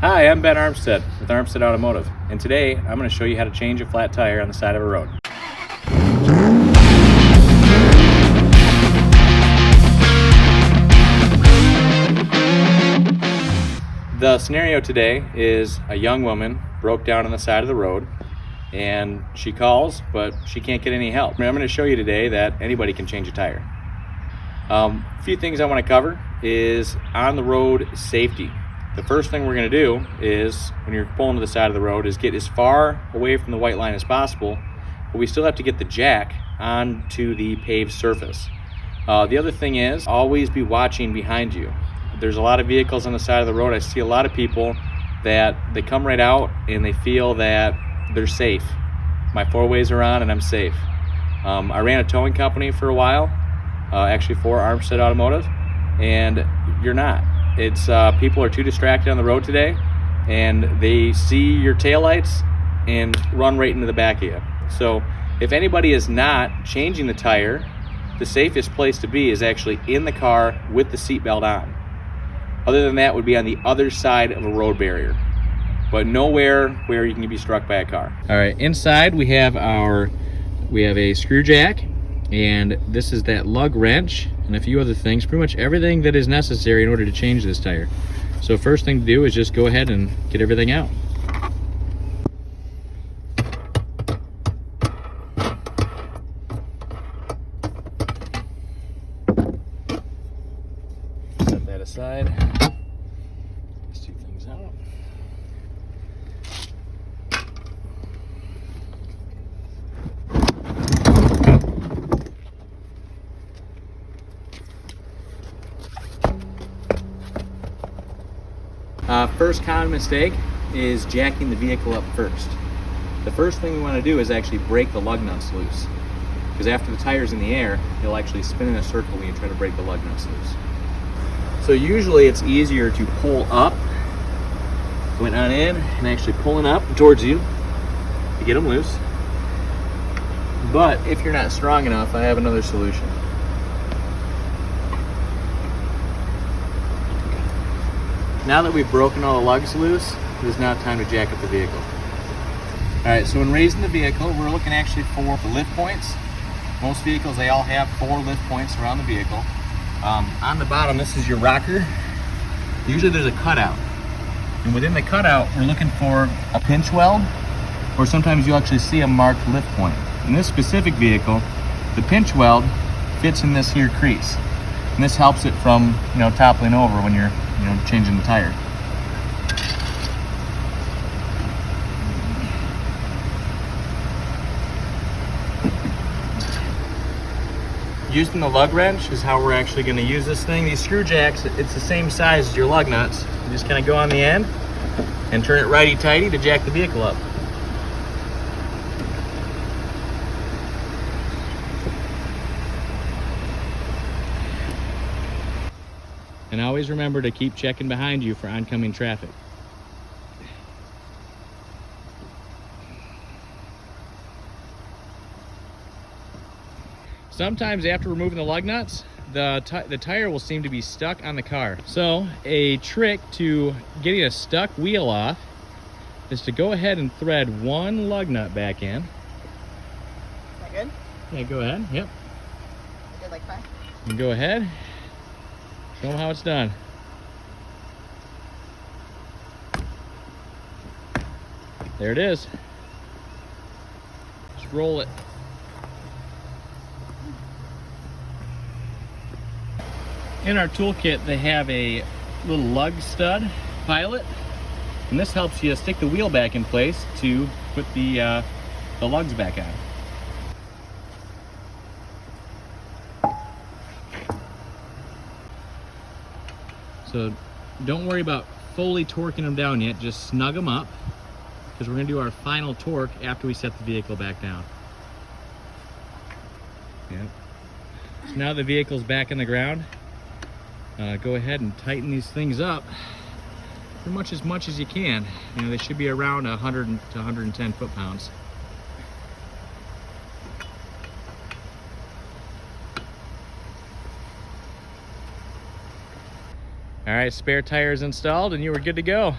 Hi, I'm Ben Armstead with Armstead Automotive, and today I'm going to show you how to change a flat tire on the side of a road. The scenario today is a young woman broke down on the side of the road and she calls, but she can't get any help. I'm going to show you today that anybody can change a tire. A few things I want to cover is on the road safety. The first thing we're going to do is, when you're pulling to the side of the road, is get as far away from the white line as possible, but we still have to get the jack onto the paved surface. The other thing is, always be watching behind you. There's a lot of vehicles on the side of the road. I see a lot of people that they come right out and they feel that they're safe. My four-ways are on and I'm safe. I ran a towing company for a while, actually for Armstead Automotive, and you're not. It's people are too distracted on the road today, and they see your taillights and run right into the back of you. So if anybody is not changing the tire, the safest place to be is actually in the car with the seatbelt on. Other than that would be on the other side of a road barrier, but nowhere where you can be struck by a car. All right, inside we have a screw jack, and this is that lug wrench and a few other things, pretty much everything that is necessary in order to change this tire. So first thing to do is just go ahead and get everything out. Set that aside. These two things out. First common mistake is jacking the vehicle up first. The first thing we want to do is actually break the lug nuts loose, because after the tire's in the air, it'll actually spin in a circle when you try to break the lug nuts loose. So usually it's easier to pull up, going on in and actually pulling up towards you to get them loose. But if you're not strong enough, I have another solution. Now that we've broken all the lugs loose, it is now time to jack up the vehicle. All right, so when raising the vehicle, we're looking actually for the lift points. Most vehicles, they all have 4 lift points around the vehicle. On the bottom, this is your rocker. Usually there's a cutout. And within the cutout, we're looking for a pinch weld, or sometimes you'll actually see a marked lift point. In this specific vehicle, the pinch weld fits in this here crease. And this helps it from, toppling over when you're, changing the tire. Using the lug wrench is how we're actually going to use this thing. These screw jacks, it's the same size as your lug nuts. You just kind of go on the end and turn it righty-tighty to jack the vehicle up. And always remember to keep checking behind you for oncoming traffic. Sometimes after removing the lug nuts, the tire will seem to be stuck on the car. So a trick to getting a stuck wheel off is to go ahead and thread one lug nut back in. Is that good? Yeah, go ahead. Yep. I did like 5. And go ahead. Show them how it's done. There it is. Just roll it. In our toolkit, they have a little lug stud pilot, and this helps you stick the wheel back in place to put the lugs back on. So don't worry about fully torquing them down yet, just snug them up, because we're going to do our final torque after we set the vehicle back down. Yep. So now the vehicle's back in the ground, go ahead and tighten these things up pretty much as you can. They should be around 100 to 110 foot-pounds. All right, spare tires installed and you were good to go.